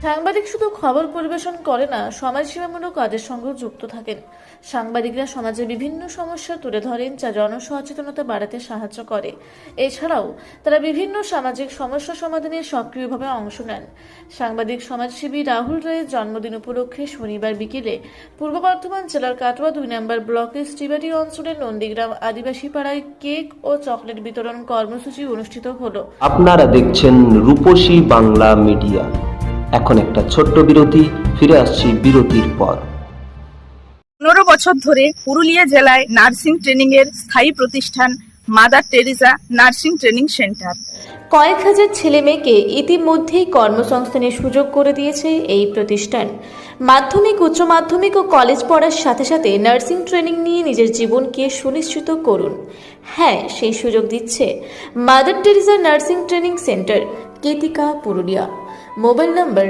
সাংবাদিক শুধু খবর পরিবেশন করে না, সমাজসেবামূলক কাজের সঙ্গেও যুক্ত থাকেন। সাংবাদিকরা সমাজে বিভিন্ন সমস্যা তুলে ধরেন, যা জনসচেতনতা বাড়াতে সাহায্য করে। এছাড়াও তারা বিভিন্ন সামাজিক সমস্যা সমাধানে সক্রিয়ভাবে অংশ নেন। সাংবাদিক সমাজসেবী রাহুল রায়ের জন্মদিন উপলক্ষে শনিবার বিকেলে পূর্ব বর্ধমান জেলার কাটোয়া 2 নম্বর ব্লকের শ্রীবাড়ি অঞ্চলের নন্দীগ্রাম আদিবাসী পাড়ায় কেক ও চকলেট বিতরণ কর্মসূচি অনুষ্ঠিত হলো। আপনারা দেখছেন রূপসী বাংলা মিডিয়া। এখন একটা ছোট্ট বিরতি, ফিরে আসছি বিরতির পর। 15 বছর ধরে পুরুলিয়া জেলায় নার্সিং ট্রেনিং এর স্থায়ী প্রতিষ্ঠান mother Teresa nursing training centre কয়েক হাজার ছেলে মেয়েকে ইতিমধ্যেই কর্মসংস্থানের সুযোগ করে দিয়েছে এই প্রতিষ্ঠান। মাধ্যমিক, উচ্চ মাধ্যমিক ও কলেজ পড়ার সাথে সাথে নার্সিং ট্রেনিং নিয়ে নিজের জীবনকে সুনিশ্চিত করুন। হ্যাঁ, সেই সুযোগ দিচ্ছে Mother Teresa nursing training centre, Ketika, Purulia. Mobile number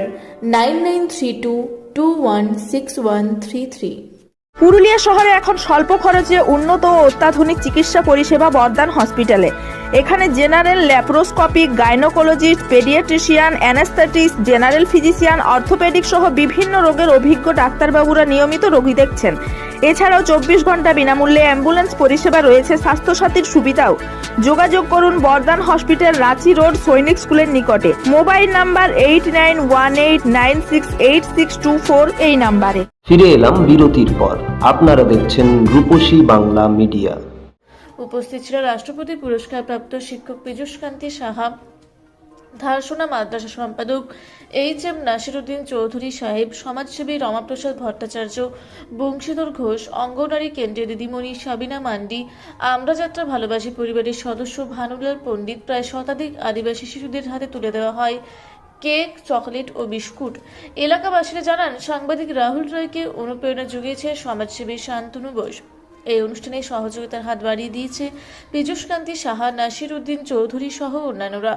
9932216133। Purulia শহরে এখন স্বল্প খরচে উন্নত ও অত্যাধুনিক চিকিৎসা পরিষেবা বর্ধমান হসপিটালে। এখানে general, laparoscopic, gynaecologist, paediatrician, anaesthetist, general physician, orthopaedic সহ বিভিন্ন রোগের অভিজ্ঞ ডাক্তারবাবুরা নিয়মিত রোগী দেখছেন। এছাড়াও 24 ঘন্টা বিনামূল্যে অ্যাম্বুলেন্স পরিষেবা রয়েছে, স্বাস্থ্যসাথীর সুবিধাও। যোগাযোগ করুন বর্ধমান হসপিটাল, রাঁচি রোড, সৈনিক স্কুলের নিকটে। মোবাইল নাম্বার 8918968624 এই নাম্বারে। ফিরে এলাম বিরতির পর। আপনারা দেখছেন রূপসী বাংলা মিডিয়া। উপস্থিত ছিল রাষ্ট্রপতি পুরস্কারপ্রাপ্ত শিক্ষক পীযূষ কান্তি সাহা, ধারসোনা মাদ্রাসা সম্পাদক HM নাসিরউদ্দিন চৌধুরী সাহেব, সমাজসেবী রমাপ্রসাদ ভট্টাচার্য, বংশীধর ঘোষ, অঙ্গনারী কেন্দ্রের দিদিমণি সাবিনা মান্ডি, আমরা যাত্রা ভালোবাসি পরিবারের সদস্য ভানুলাল পণ্ডিত। প্রায় শতাধিক আদিবাসী শিশুদের হাতে তুলে দেওয়া হয় কেক, চকলেট ও বিস্কুট। এলাকাবাসীরা জানান, সাংবাদিক রাহুল রায়কে অনুপ্রেরণা জুগিয়েছে সমাজসেবী শান্তনু বোস। এই অনুষ্ঠানে সহযোগিতার হাত বাড়িয়ে দিয়েছে পীযূষ কান্তি সাহা, নাসিরউদ্দিন চৌধুরী সহ অন্যান্যরা।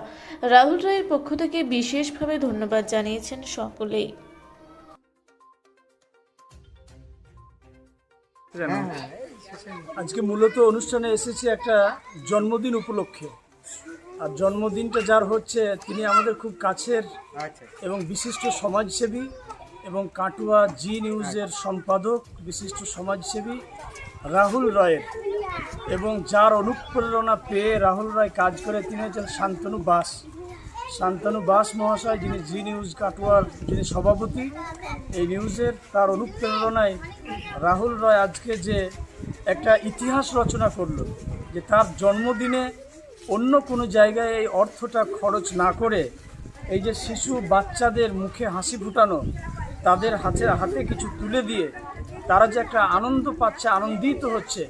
রাহুল রায়ের পক্ষ থেকে বিশেষভাবে ধন্যবাদ জানিয়েছেন সকলেই। আজকে মূলত অনুষ্ঠানে এসেছি একটা জন্মদিন উপলক্ষে। আর জন্মদিনটা যার হচ্ছে, তিনি আমাদের খুব কাছের এবং বিশিষ্ট সমাজসেবী এবং কাটোয়া জি নিউজের সম্পাদক, বিশিষ্ট সমাজসেবী রাহুল রায়ের। এবং যার অনুপ্রেরণা পেয়ে রাহুল রায় কাজ করে, তিনি হচ্ছেন শান্তনু বাস মহাশয়, যিনি জি নিউজ কাটোয়ার যিনি সভাপতি এই নিউজের। তার অনুপ্রেরণায় রাহুল রায় আজকে যে একটা ইতিহাস রচনা করলো, যে তার জন্মদিনে অন্য কোনো জায়গায় এই অর্থটা খরচ না করে এই যে শিশু বাচ্চাদের মুখে হাসি ফুটানো, তাদের হাতে কিছু তুলে দিয়ে তারা যে একটা আনন্দ পাচ্ছে, আনন্দিত হচ্ছে,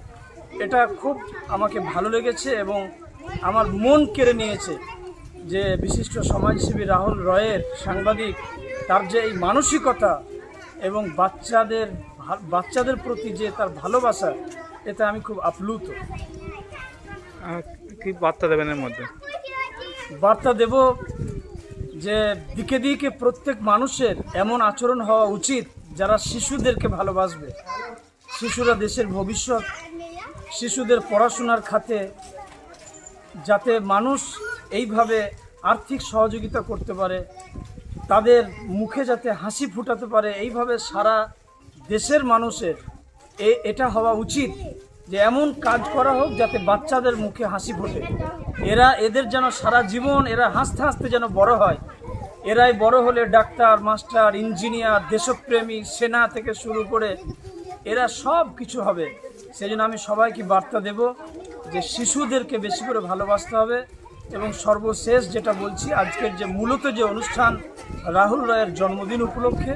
এটা খুব আমাকে ভালো লেগেছে এবং আমার মন কেড়ে নিয়েছে। যে বিশিষ্ট সমাজসেবী রাহুল রায়ের, সাংবাদিক, তার যে এই মানসিকতা এবং বাচ্চাদের প্রতি যে তার ভালোবাসা, এতে আমি খুব আপ্লুত। কি বার্তা দেবেন এর মধ্যে? বার্তা দেব যে দিকে দিকে প্রত্যেক মানুষের এমন আচরণ হওয়া উচিত যারা শিশুদেরকে ভালোবাসবে। শিশুরা দেশের ভবিষ্যৎ। শিশুদের পড়াশোনার খাতে যাতে মানুষ এইভাবে আর্থিক সহযোগিতা করতে পারে, তাদের মুখে যাতে হাসি ফুটাতে পারে, এইভাবে সারা দেশের মানুষের এটা হওয়া উচিত যে এমন কাজ করা হোক যাতে বাচ্চাদের মুখে হাসি ফোটে। এদের যেন সারা জীবন এরা হাসতে হাসতে যেন বড় হয়। এরাই বড় হলে ডাক্তার, মাস্টার, ইঞ্জিনিয়ার, দেশপ্রেমী, সেনা থেকে শুরু করে এরা সব কিছু হবে। সেজন্য আমি সবাইকে বার্তা দেব যে শিশুদেরকে বেশি করে ভালোবাসতে হবে। এবং সর্বশেষ যেটা বলছি, আজকের যে মূলত যে অনুষ্ঠান রাহুল রায়ের জন্মদিন উপলক্ষে,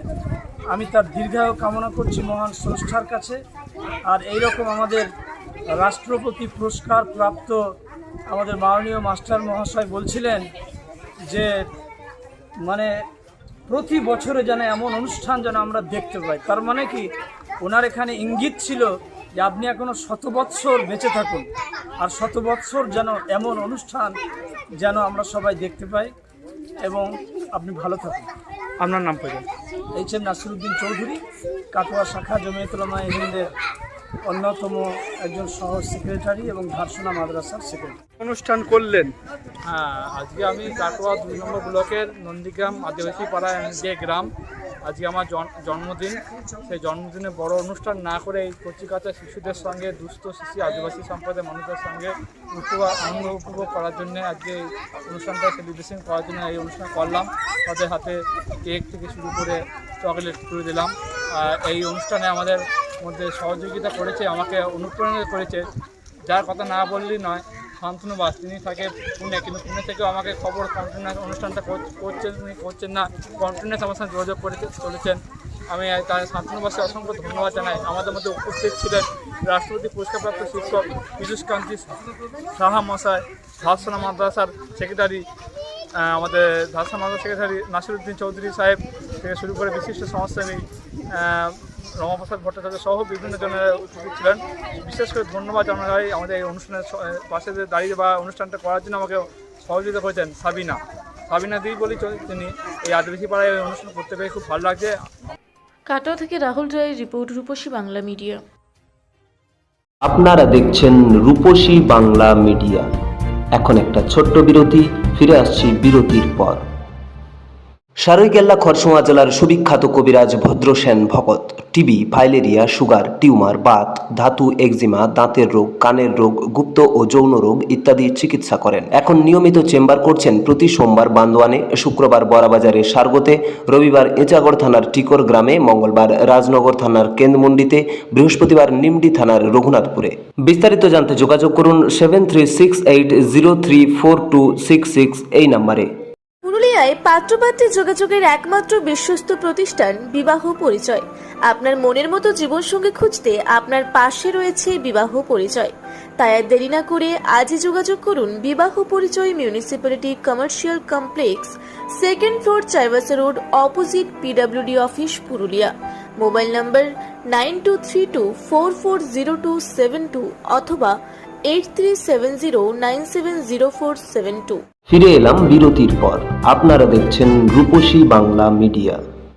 আমি তার দীর্ঘায়ু কামনা করছি মহান স্রষ্টার কাছে। আর এইরকম আমাদের রাষ্ট্রপতি পুরস্কার প্রাপ্ত আমাদের মাননীয় মাস্টার মহাশয় বলছিলেন যে মানে প্রতি বছরে যেন এমন অনুষ্ঠান যেন আমরা দেখতে পাই। তার মানে কি, ওনার এখানে ইঙ্গিত ছিল যে আপনি এখনো 100 বৎসর বেঁচে থাকুন, আর 100 বৎসর যেন এমন অনুষ্ঠান যেন আমরা সবাই দেখতে পাই। এবং আপনি ভালো থাকুন। আপনার নাম পড়ে? HM নাসিরউদ্দিন চৌধুরী, কাটোয়া শাখা জমিয়তুল উলামায়ে হিন্দের অন্যতম একজন সহ সেক্রেটারি এবং ধারসোনা মাদ্রাসার সেক্রেটারি। অনুষ্ঠান করলেন। হ্যাঁ, আজকে আমি কাটোয়া 2 নম্বর ব্লকের নন্দীগ্রাম আদিবাসী পাড়া যে গ্রাম, আজকে আমার জন্মদিন। সেই জন্মদিনে বড় অনুষ্ঠান না করে এই কচিকাঁচা শিশুদের সঙ্গে, দুস্থ শিশু আদিবাসী সম্প্রদায়ের মানুষদের সঙ্গে আনন্দ উপভোগ করার জন্য আজকে এই অনুষ্ঠানটা সেলিব্রেশন করার জন্য এই অনুষ্ঠান করলাম। তাদের হাতে কেক থেকে শুরু করে চকলেট তুলে দিলাম। এই অনুষ্ঠানে আমাদের মধ্যে সহযোগিতা করেছে, আমাকে অনুপ্রাণিত করেছে, যার কথা না বললেই নয়, শান্তনু বাস। তিনি থাকে পুনে, কিন্তু পুনে থেকেও আমাকে খবর কন্টিনিউয়াস অনুষ্ঠানটা করছেন না, কন্টিনিউয়াস আমার সঙ্গে যোগাযোগ করে চলেছেন। আমি তার শান্তনু বাসকে অসংখ্য ধন্যবাদ জানাই। আমাদের মধ্যে উপস্থিত ছিলেন রাষ্ট্রপতি পুরস্কারপ্রাপ্ত শিক্ষক পীযূষকান্তি সাহা মশাই, ধারসোনা মাদ্রাসার সেক্রেটারি, আমাদের ধারসোনা মাদ্রাসার সেক্রেটারি নাসিরুদ্দিন চৌধুরী সাহেব থেকে শুরু করে বিশিষ্ট সমাজসেবী রমাপ্রসাদ ভট্টাচার্য সহ বিভিন্ন জনের উপস্থিত ছিলেন। বিশেষ করে ধন্যবাদ জানাই আমাদের এই অনুষ্ঠানের পাশে দাঁড়িয়ে বা অনুষ্ঠানটা করার জন্য আমাকে সহযোগিতা করেছেন সাবিনা দি বলেই তিনি এই আদিবাসী পাড়ায় এই অনুষ্ঠান করতে পেরে খুব ভালো লাগছে। কাটোয়া থেকে রাহুল রায়ের রিপোর্ট, রূপসী বাংলা মিডিয়া। আপনারা দেখছেন রূপসী বাংলা মিডিয়া। এখন একটা ছোট্ট বিরতি, ফিরে আসছি বিরতির পর। সারৈকেল্লা খরসুয়া জেলার সুবিখ্যাত কবিরাজ ভদ্রসেন ভকত TB, filaria, sugar, tumour, Baat, ধাতু, একজিমা, দাঁতের রোগ, কানের রোগ, গুপ্ত ও যৌন রোগ ইত্যাদি চিকিৎসা করেন। এখন নিয়মিত চেম্বার করছেন প্রতি সোমবার বান্দোয়ানে, শুক্রবার বড়াবাজারে সারগোতে, রবিবার এঁচাগড় থানার টিকর গ্রামে, মঙ্গলবার রাজনগর থানার কেন্দ্রমন্ডিতে, বৃহস্পতিবার নিমডি থানার রঘুনাথপুরে। বিস্তারিত জানতে যোগাযোগ করুন 7368034266 এই নম্বরে। পুরুলিয়ায় পাত্রপাত্রী যোগাযোগের একমাত্র বিশ্বস্ত প্রতিষ্ঠান বিবাহ পরিচয়। আপনার মনের মতো জীবনসঙ্গী খুঁজতে আপনার পাশে রয়েছে বিবাহ পরিচয়। তাই আর দেরি না করে আজই যোগাযোগ করুন বিবাহ পরিচয়, municipality commercial complex, 2nd floor, Chaibasa road, opposite PWD office, Purulia. Mobile নম্বর 9232440272 অথবা 8370970472। ফিরে এলাম বিরতির পর। আপনারা দেখছেন রূপসী বাংলা মিডিয়া।